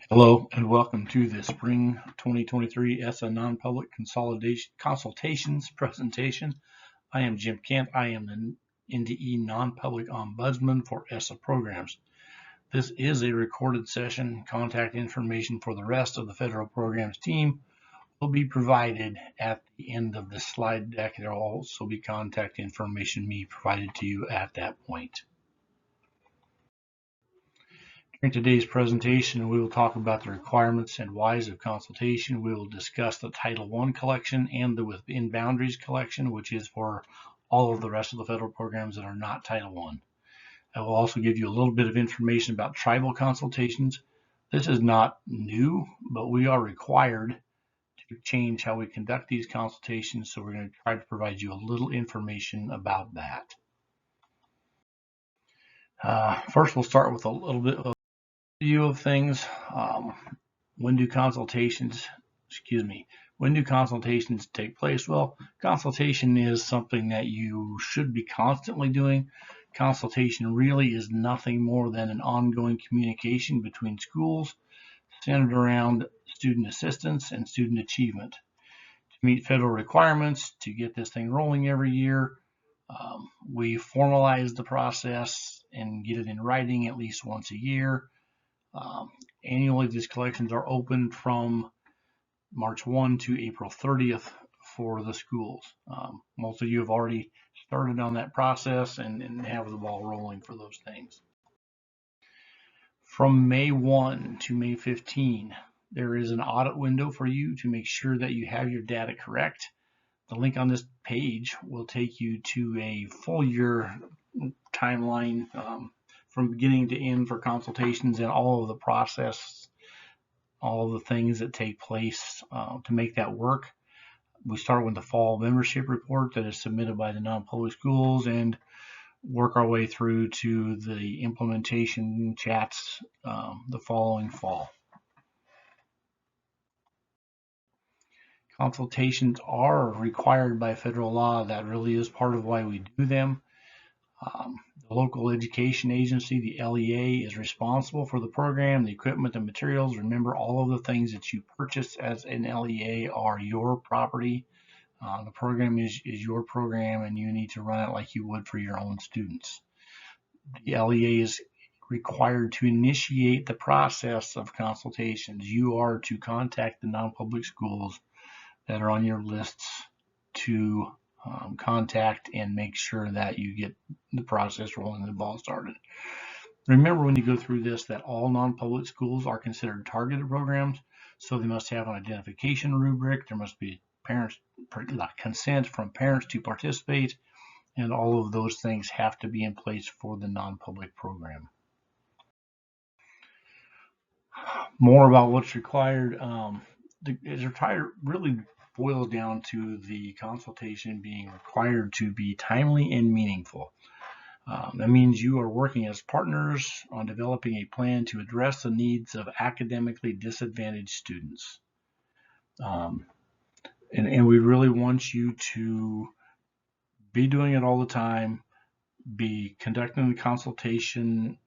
Hello and welcome to the Spring 2023 ESSA Non-Public Consultations presentation. I am Jim Kent. I am the NDE Non-Public Ombudsman for ESSA programs. This is a recorded session. Contact information for the rest of the federal programs team will be provided at the end of the slide deck. There will also be contact information provided to you at that point. During today's presentation, we will talk about the requirements and whys of consultation. We will discuss the Title I collection and the Within Boundaries collection, which is for all of the rest of the federal programs that are not Title I. I will also give you a little bit of information about tribal consultations. This is not new, but we are required to change how we conduct these consultations, so we're going to try to provide you a little information about that. First, we'll start with a little bit of view of things. When do consultations take place? Well, consultation is something that you should be constantly doing. Consultation really is nothing more than an ongoing communication between schools centered around student assistance and student achievement. To meet federal requirements, to get this thing rolling every year, we formalize the process and get it in writing at least once a year. Annually, these collections are open from March 1 to April 30th for the schools. Most of you have already started on that process and have the ball rolling for those things. From May 1 to May 15, there is an audit window for you to make sure that you have your data correct. The link on this page will take you to a full year timeline from beginning to end for consultations and all of the process, all of the things that take place to make that work. We start with the fall membership report that is submitted by the non-public schools and work our way through to the implementation chats the following fall. Consultations are required by federal law. That really is part of why we do them. The local education agency, the LEA, is responsible for the program, the equipment, the materials. Remember, all of the things that you purchase as an LEA are your property. The program is your program, and you need to run it like you would for your own students. The LEA is required to initiate the process of consultations. You are to contact the non-public schools that are on your lists to contact and make sure that you get the process rolling and the ball started. Remember when you go through this that all non-public schools are considered targeted programs, so they must have an identification rubric. There must be consent from parents to participate, and all of those things have to be in place for the non-public program. More about what's required. Really boils down to the consultation being required to be timely and meaningful. That means you are working as partners on developing a plan to address the needs of academically disadvantaged students. And we really want you to be doing it all the time, be conducting the consultation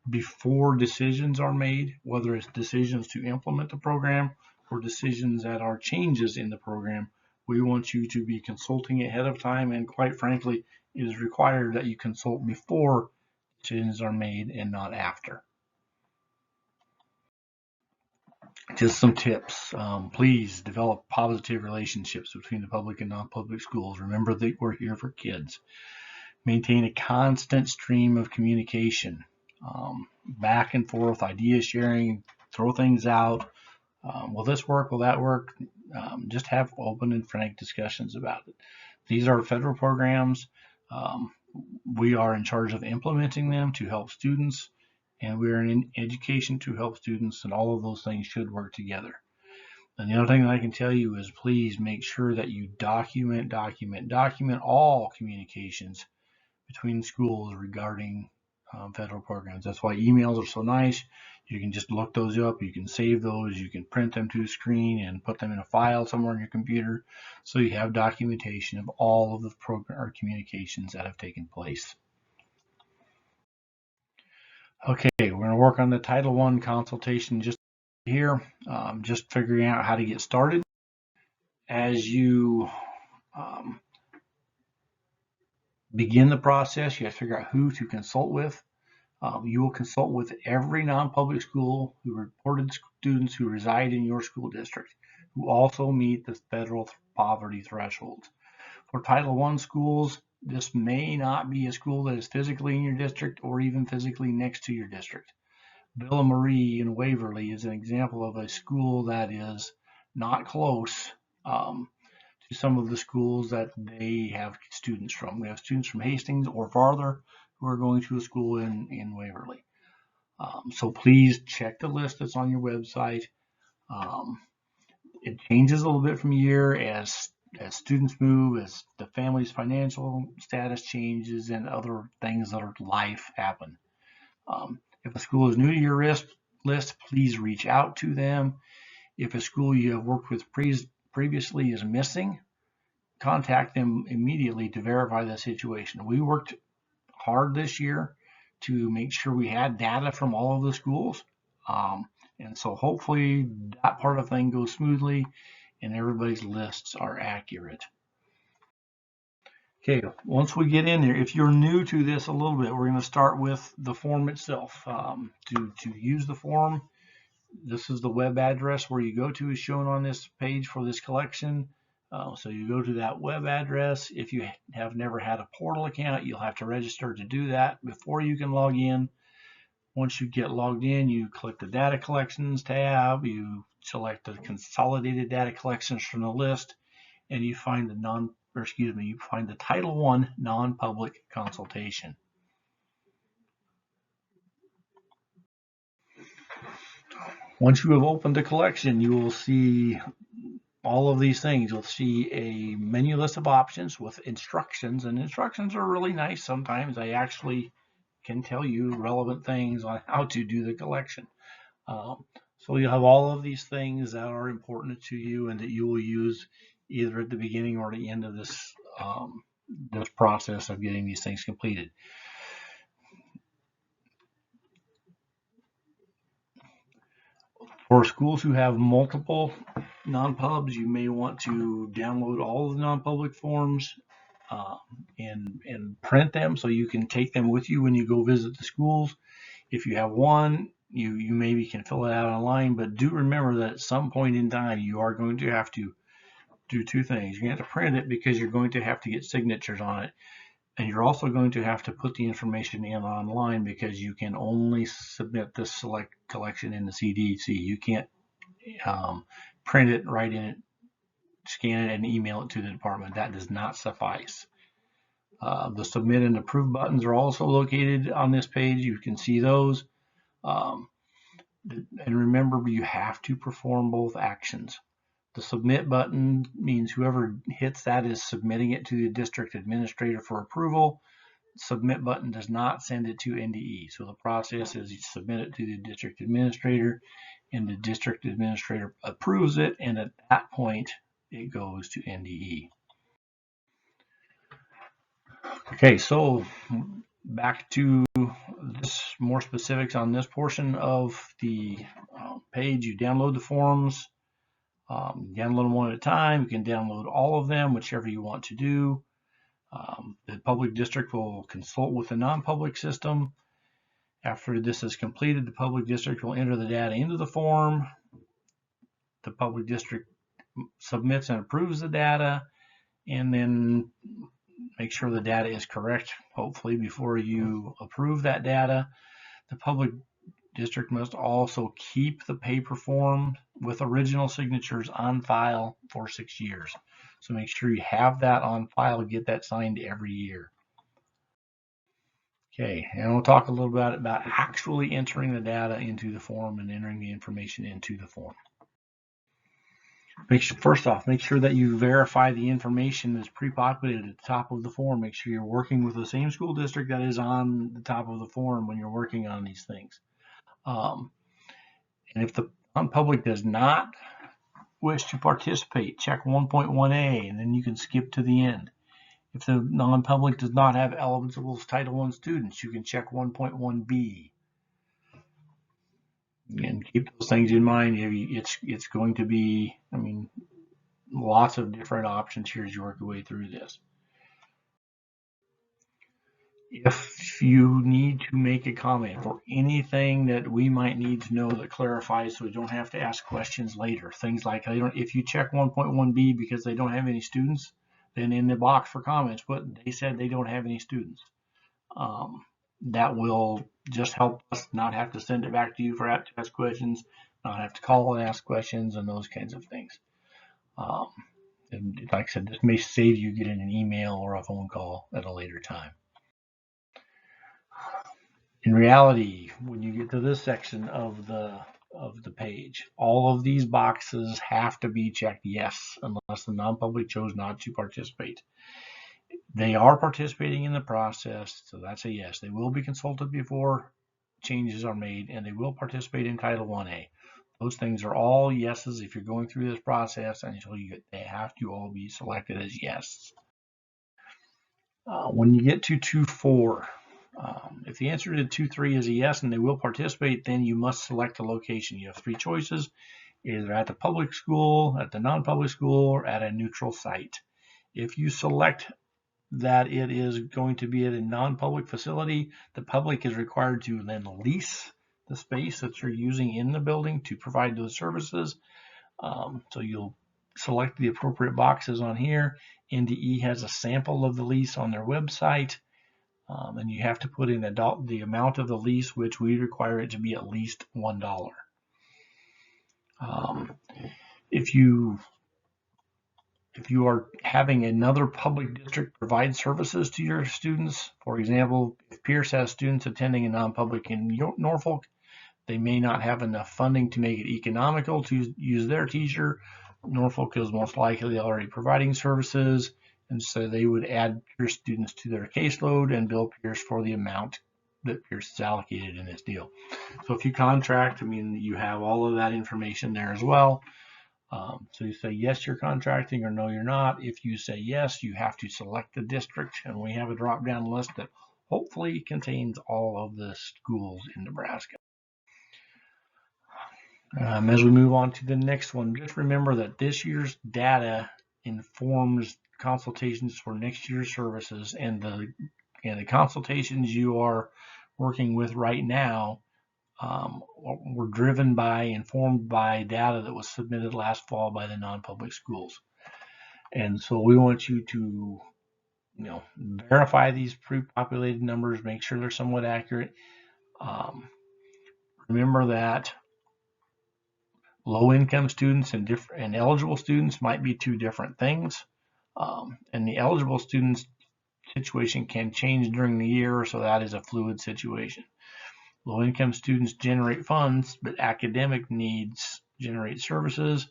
before decisions are made, whether it's decisions to implement the program or decisions that are changes in the program. We want you to be consulting ahead of time, and quite frankly, it is required that you consult before decisions are made and not after. Just some tips. Please develop positive relationships between the public and non-public schools. Remember that we're here for kids. Maintain a constant stream of communication, back and forth, idea sharing, throw things out. Will this work? Will that work? Just have open and frank discussions about it. These are federal programs. We are in charge of implementing them to help students, and we are in education to help students, and all of those things should work together. And the other thing that I can tell you is please make sure that you document all communications between schools regarding federal programs. That's why emails are so nice. You can just look those up, you can save those, you can print them to a screen and put them in a file somewhere on your computer, so you have documentation of all of the program or communications that have taken place. Okay, we're going to work on the Title I consultation just here, just figuring out how to get started. As you um, begin the process, you have to figure out who to consult with. You will consult with every non-public school who reported students who reside in your school district, who also meet the federal poverty thresholds. For Title I schools, this may not be a school that is physically in your district or even physically next to your district. Villa Marie in Waverly is an example of a school that is not close to some of the schools that they have students from. We have students from Hastings or farther who are going to a school in Waverly. So please check the list that's on your website. Um, it changes a little bit from year as students move, as the family's financial status changes, and other things that are life happen. If a school is new to your list, please reach out to them. If a school you have worked with previously is missing, contact them immediately to verify the situation. We worked hard this year to make sure we had data from all of the schools. And so hopefully that part of the thing goes smoothly and everybody's lists are accurate. Okay, once we get in there, if you're new to this a little bit, we're going to start with the form itself. To use the form, this is the web address where you go to is shown on this page for this collection. So you go to that web address. If you have never had a portal account, you'll have to register to do that before you can log in. Once you get logged in, you click the data collections tab, you select the consolidated data collections from the list, and you find the Title I non-public consultation. Once you have opened the collection, you will see all of these things. You'll see a menu list of options with instructions, and instructions are really nice. Sometimes I actually can tell you relevant things on how to do the collection. So you'll have all of these things that are important to you and that you will use either at the beginning or the end of this process of getting these things completed. For schools who have multiple non-pubs, you may want to download all of the non-public forms and print them so you can take them with you when you go visit the schools. If you have one, you maybe can fill it out online, but do remember that at some point in time you are going to have to do two things. You're going to have to print it because you're going to have to get signatures on it, and you're also going to have to put the information in online because you can only submit this select collection in the CDC. You can't print it, write in it, scan it, and email it to the department. That does not suffice. The submit and approve buttons are also located on this page. You can see those. Um, and remember, you have to perform both actions. The submit button means whoever hits that is submitting it to the district administrator for approval. Submit button does not send it to NDE. So the process is you submit it to the district administrator and the district administrator approves it, and at that point it goes to NDE. Okay, so back to this, more specifics on this portion of the page. You download the forms, download them one at a time. You can download all of them, whichever you want to do. The public district will consult with the non-public system. After this is completed, the public district will enter the data into the form. The public district submits and approves the data, and then make sure the data is correct, hopefully, before you approve that data. The public district must also keep the paper form with original signatures on file for 6 years. So make sure you have that on file, get that signed every year. Okay, and we'll talk a little bit about actually entering the data into the form and entering the information into the form. First off, make sure that you verify the information that's pre-populated at the top of the form. Make sure you're working with the same school district that is on the top of the form when you're working on these things. And if the non-public does not wish to participate, check 1.1a, and then you can skip to the end. If the non-public does not have eligible Title I students, you can check 1.1b. And keep those things in mind. It's going to be, I mean, lots of different options here as you work your way through this. If you need to make a comment or anything that we might need to know that clarifies so we don't have to ask questions later, things like if you check 1.1b because they don't have any students, then in the box for comments put they said they don't have any students. That will just help us not have to send it back to you for to ask questions, not have to call and ask questions and those kinds of things. And like I said, this may save you getting an email or a phone call at a later time. In reality, when you get to this section of the page, all of these boxes have to be checked yes, unless the non-public chose not to participate. They are participating in the process, so that's a yes. They will be consulted before changes are made, and they will participate in Title 1A. Those things are all yeses if you're going through this process until they have to all be selected as yes. When you get to 2.4, if the answer to 2.3 is a yes and they will participate, then you must select a location. You have three choices, either at the public school, at the non-public school, or at a neutral site. If you select that it is going to be at a non-public facility, the public is required to then lease the space that you're using in the building to provide those services. So you'll select the appropriate boxes on here. NDE has a sample of the lease on their website, and you have to put in the amount of the lease, which we require it to be at least $1. If you are having another public district provide services to your students, for example, if Pierce has students attending a non-public in Norfolk, they may not have enough funding to make it economical to use their teacher. Norfolk is most likely already providing services, and so they would add Pierce students to their caseload and bill Pierce for the amount that Pierce is allocated in this deal. So if you contract, I mean, you have all of that information there as well. So you say yes, you're contracting, or no, you're not. If you say yes, you have to select the district, and we have a drop-down list that hopefully contains all of the schools in Nebraska. As we move on to the next one, just remember that this year's data informs consultations for next year's services, and the consultations you are working with right now were driven by, informed by data that was submitted last fall by the non-public schools. And so we want you to, verify these pre-populated numbers, make sure they're somewhat accurate. Remember that low-income students and eligible students might be two different things. And the eligible students situation can change during the year, so that is a fluid situation. Low-income students generate funds, but academic needs generate services,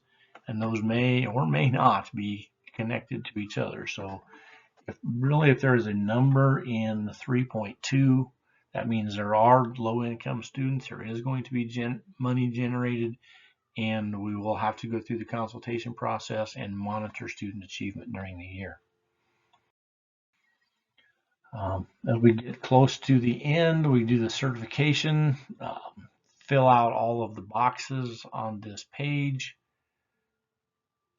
and those may or may not be connected to each other. So if there is a number in 3.2, that means there are low-income students. There is going to be money generated, and we will have to go through the consultation process and monitor student achievement during the year. As we get close to the end, we do the certification, fill out all of the boxes on this page,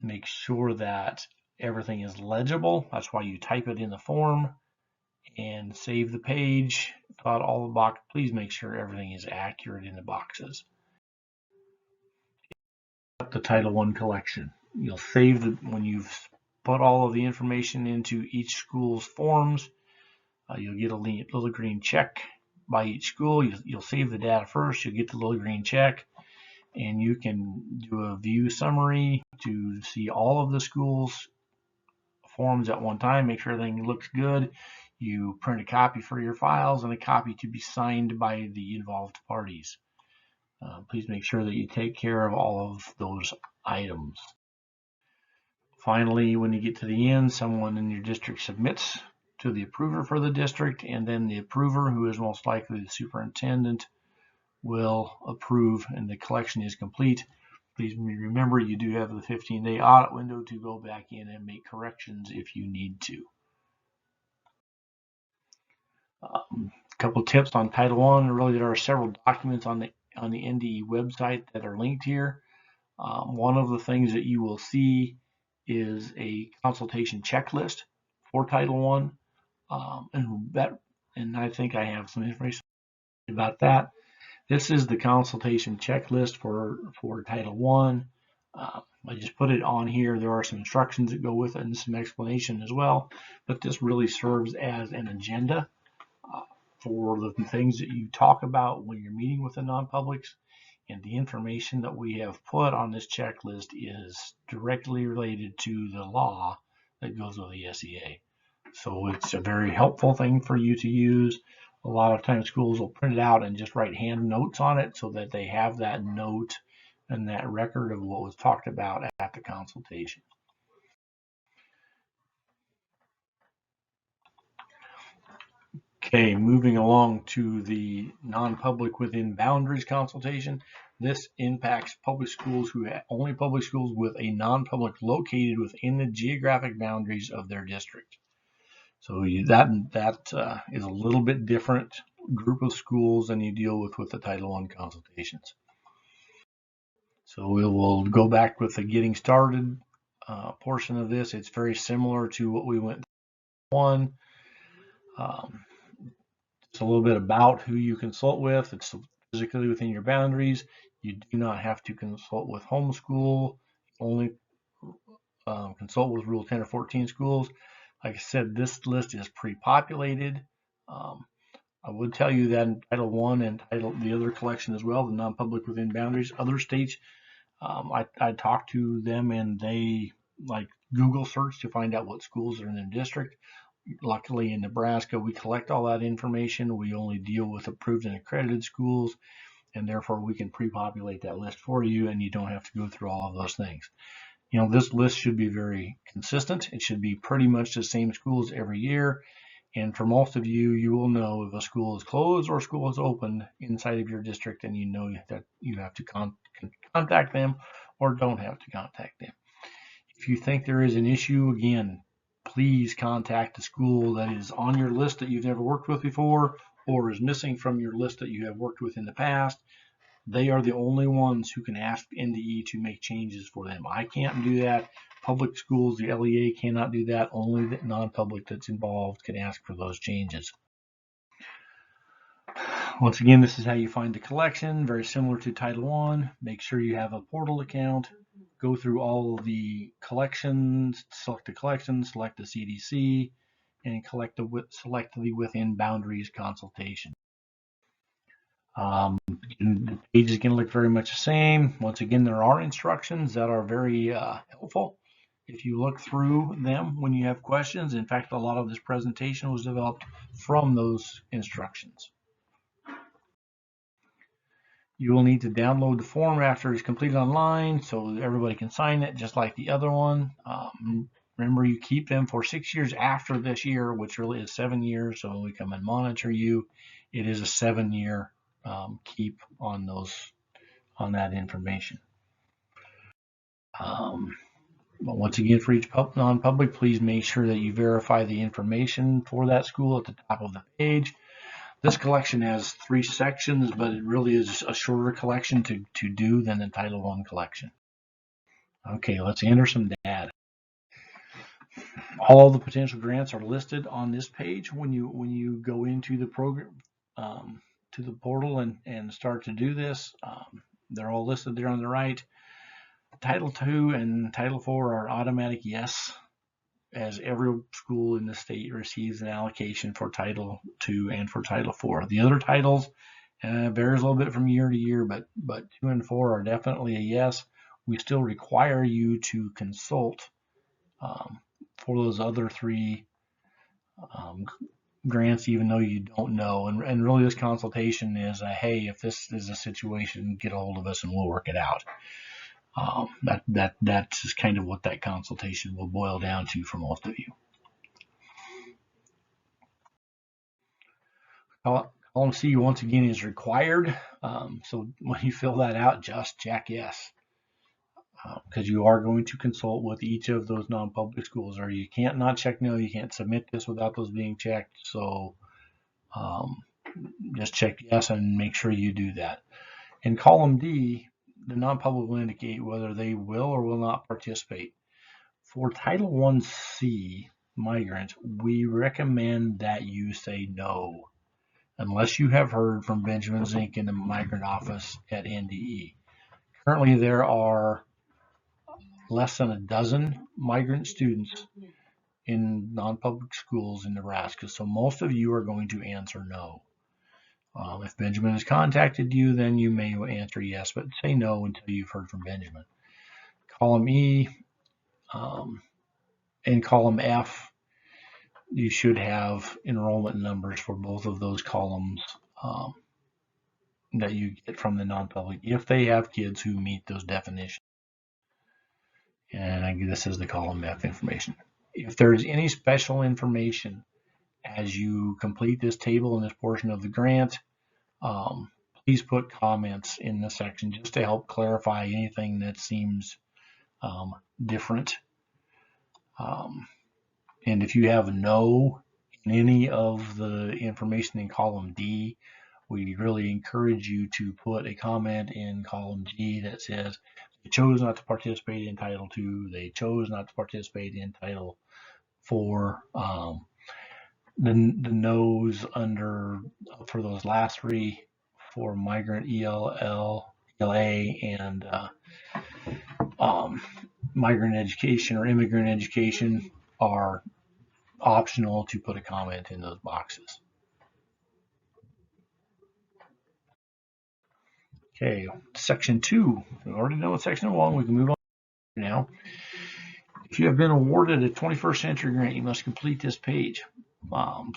make sure that everything is legible. That's why you type it in the form, and save the page, fill out all the boxes. Please make sure everything is accurate in the boxes. The Title I collection. You'll save when you've put all of the information into each school's forms. You'll get a little green check by each school. You'll save the data first. You'll get the little green check, and you can do a view summary to see all of the schools' forms at one time. Make sure everything looks good. You print a copy for your files and a copy to be signed by the involved parties. Please make sure that you take care of all of those items. Finally, when you get to the end, someone in your district submits to the approver for the district, and then the approver, who is most likely the superintendent, will approve, and the collection is complete. Please remember you do have the 15-day audit window to go back in and make corrections if you need to. A couple tips on Title I. Really, there are several documents on the on the NDE website that are linked here. One of the things that you will see is a consultation checklist for Title I, and I think I have some information about that. This is the consultation checklist for Title I. I just put it on here. There are some instructions that go with it and some explanation as well, but this really serves as an agenda for the things that you talk about when you're meeting with the non-publics. And the information that we have put on this checklist is directly related to the law that goes with the SEA. So it's a very helpful thing for you to use. A lot of times schools will print it out and just write hand notes on it so that they have that note and that record of what was talked about at the consultation. Okay, moving along to the non-public within boundaries consultation. This impacts public schools only public schools with a non-public located within the geographic boundaries of their district. So that is a little bit different group of schools than you deal with the Title I consultations. So we will go back with the getting started portion of this. It's very similar to what we went through. It's a little bit about who you consult with. It's physically within your boundaries. You do not have to consult with homeschool. Only consult with Rule 10 or 14 schools. Like I said, this list is pre-populated. I would tell you that in Title I and the other collection as well, the non-public within boundaries, other states, I talked to them and they like Google search to find out what schools are in their district. Luckily in Nebraska, we collect all that information. We only deal with approved and accredited schools, and therefore we can pre-populate that list for you, and you don't have to go through all of those things. You know, this list should be very consistent. It should be pretty much the same schools every year. And for most of you, you will know if a school is closed or a school is open inside of your district, and you know that you have to contact them or don't have to contact them. If you think there is an issue, again, please contact the school that is on your list that you've never worked with before or is missing from your list that you have worked with in the past. They are the only ones who can ask NDE to make changes for them. I can't do that. Public schools, the LEA cannot do that. Only the non-public that's involved can ask for those changes. Once again, this is how you find the collection. Very similar to Title I. Make sure you have a portal account. Go through all of the collections, select the collection, select the CDC, and select the within boundaries consultation. The page is going to look very much the same. Once again, there are instructions that are very helpful if you look through them when you have questions. In fact, a lot of this presentation was developed from those instructions. You will need to download the form after it's completed online so everybody can sign it, just like the other one. Remember, you keep them for 6 years after this year, which really is 7 years. So when we come and monitor you, it is a 7-year keep on that information. But once again, for each non-public, please make sure that you verify the information for that school at the top of the page. This collection has 3 sections, but it really is a shorter collection to do than the Title I collection. Okay, let's enter some data. All the potential grants are listed on this page when you go into the program, to the portal and start to do this. They're all listed there on the right. Title II and Title IV are automatic yes, as every school in the state receives an allocation for Title II and for Title IV. The other titles varies a little bit from year to year, but 2 and 4 are definitely a yes. We still require you to consult for those other 3 grants, even though you don't know. And really, this consultation is hey, if this is a situation, get a hold of us and we'll work it out. That's kind of what that consultation will boil down to for most of you. Column C once again is required. So when you fill that out, just check yes, because you are going to consult with each of those non-public schools, or you can't not check no. You can't submit this without those being checked. So just check yes and make sure you do that. In column D, the non-public will indicate whether they will or will not participate. For Title I-C migrants, we recommend that you say no, unless you have heard from Benjamin Zink in the migrant office at NDE. Currently, there are less than a dozen migrant students in non-public schools in Nebraska, so most of you are going to answer no. If Benjamin has contacted you, then you may answer yes, but say no until you've heard from Benjamin. Column E, in column F, you should have enrollment numbers for both of those columns that you get from the non-public if they have kids who meet those definitions. And this is the column F information. If there's any special information as you complete this table in this portion of the grant, please put comments in the section just to help clarify anything that seems different. And if you have no in any of the information in column D, we really encourage you to put a comment in column G that says they chose not to participate in Title II, they chose not to participate in Title IV. The no's under for those last three for migrant ELA and migrant education or immigrant education are optional to put a comment in those boxes. Okay, section 2. We already know section 1. We can move on now. If you have been awarded a 21st century grant, you must complete this page.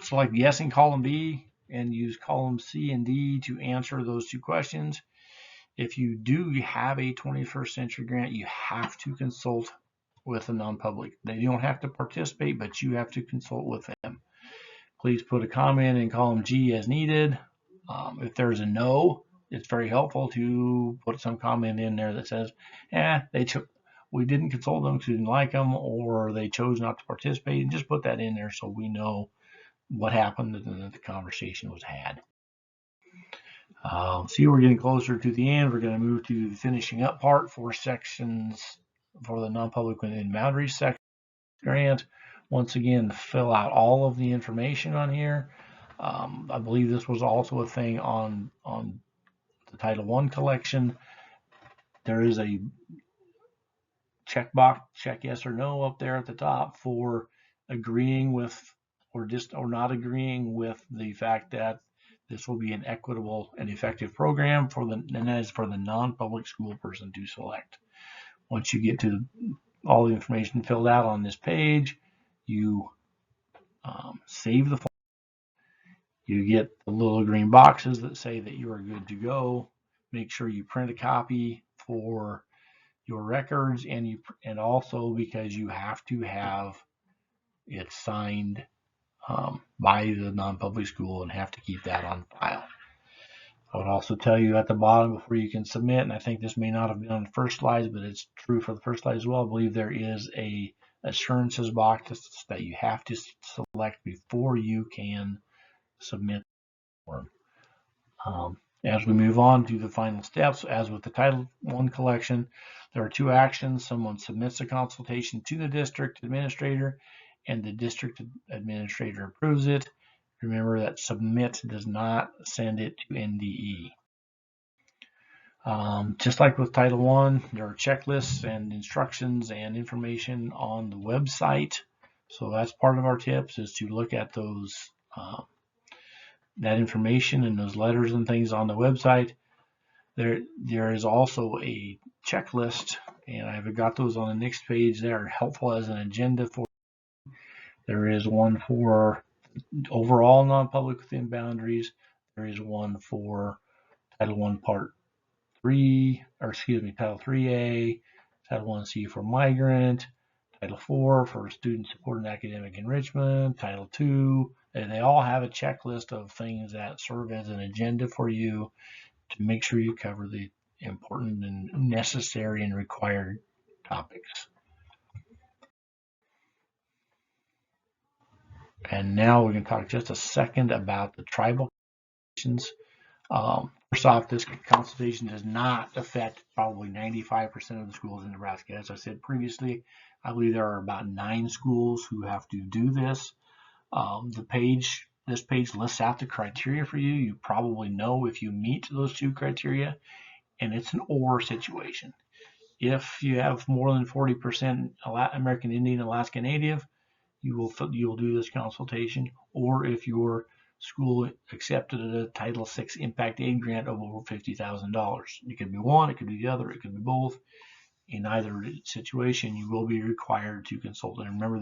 Select yes in column B and use column C and D to answer those two questions. If you do have a 21st century grant, you have to consult with a non-public. They don't have to participate, but you have to consult with them. Please put a comment in column G as needed. If there's a no, it's very helpful to put some comment in there that says, we didn't consult them because we didn't like them, or they chose not to participate, and just put that in there so we know what happened and that the conversation was had. See, we're getting closer to the end. We're going to move to the finishing up part for sections for the non-public within boundaries section grant. Once again, fill out all of the information on here. I believe this was also a thing on the Title I collection. There is a checkbox, check yes or no up there at the top for agreeing with or not agreeing with the fact that this will be an equitable and effective program and that is for the non-public school person to select. Once you get to all the information filled out on this page, you save the form. You get the little green boxes that say that you are good to go. Make sure you print a copy for your records, and also because you have to have it signed by the non-public school and have to keep that on file. I would also tell you at the bottom before you can submit, and I think this may not have been on the first slides, but it's true for the first slide as well. I believe there is a assurances box that you have to select before you can submit the form. As we move on to the final steps, as with the Title I collection, there are two actions. Someone submits a consultation to the district administrator, and the district administrator approves it. Remember that submit does not send it to NDE. Just like with Title I, there are checklists and instructions and information on the website. So that's part of our tips, is to look at those that information and those letters and things on the website. There is also a checklist, and I've got those on the next page. They are helpful as an agenda for. There is one for overall non-public within boundaries. There is one for Title I Part 3, or excuse me, Title 3A, Title I-C for migrant, Title IV for student support and academic enrichment, Title II, and they all have a checklist of things that serve as an agenda for you to make sure you cover the important and necessary and required topics. And now we're going to talk just a second about the tribal questions. First off, this consultation does not affect probably 95% of the schools in Nebraska. As I said previously, I believe there are about 9 schools who have to do this. This page lists out the criteria for you. You probably know if you meet those 2 criteria, and it's an or situation. If you have more than 40% American Indian, Alaska Native, you'll do this consultation. Or if your school accepted a Title VI Impact Aid grant of over $50,000, it could be one, it could be the other, it could be both. In either situation, you will be required to consult. And remember,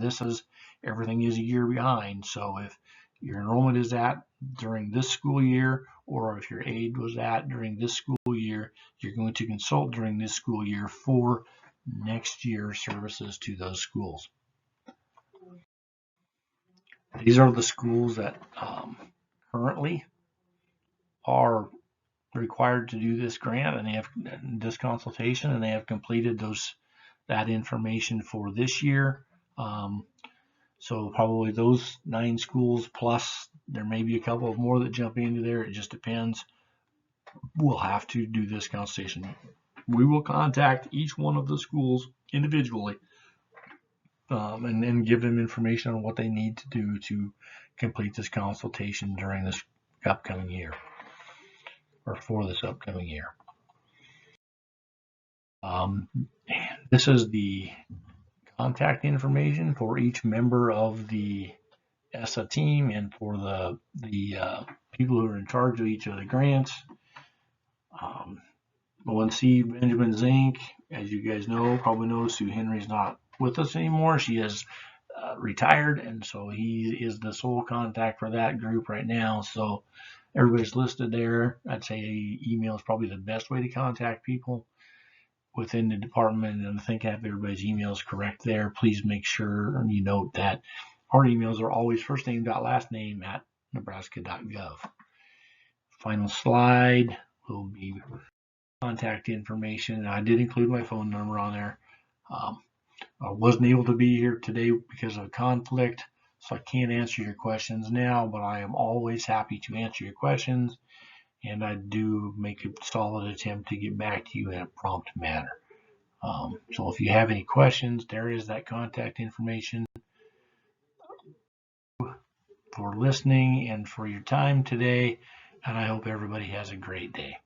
everything is a year behind. So if your enrollment is at during this school year, or if your aid was at during this school year, you're going to consult during this school year for next year's services to those schools. These are the schools that currently are required to do this grant, and they have this consultation, and they have completed that information for this year. So probably those 9 schools, plus there may be a couple of more that jump into there. It just depends. We'll have to do this consultation. We will contact each one of the schools individually and then give them information on what they need to do to complete this consultation during this upcoming year, or for this upcoming year. This is the contact information for each member of the ESSA team and for the people who are in charge of each of the grants. ONC Benjamin Zink, as you guys know, probably know, Sue Henry's not with us anymore. She has retired, and so he is the sole contact for that group right now. So everybody's listed there. I'd say email is probably the best way to contact people within the department, and I think I have everybody's emails correct there. Please make sure you note that our emails are always first name dot last name at nebraska.gov. Final slide will be contact information. I did include my phone number on there. I wasn't able to be here today because of conflict, so I can't answer your questions now, but I am always happy to answer your questions, and I do make a solid attempt to get back to you in a prompt manner. So if you have any questions, there is that contact information. For listening and for your time today, and I hope everybody has a great day.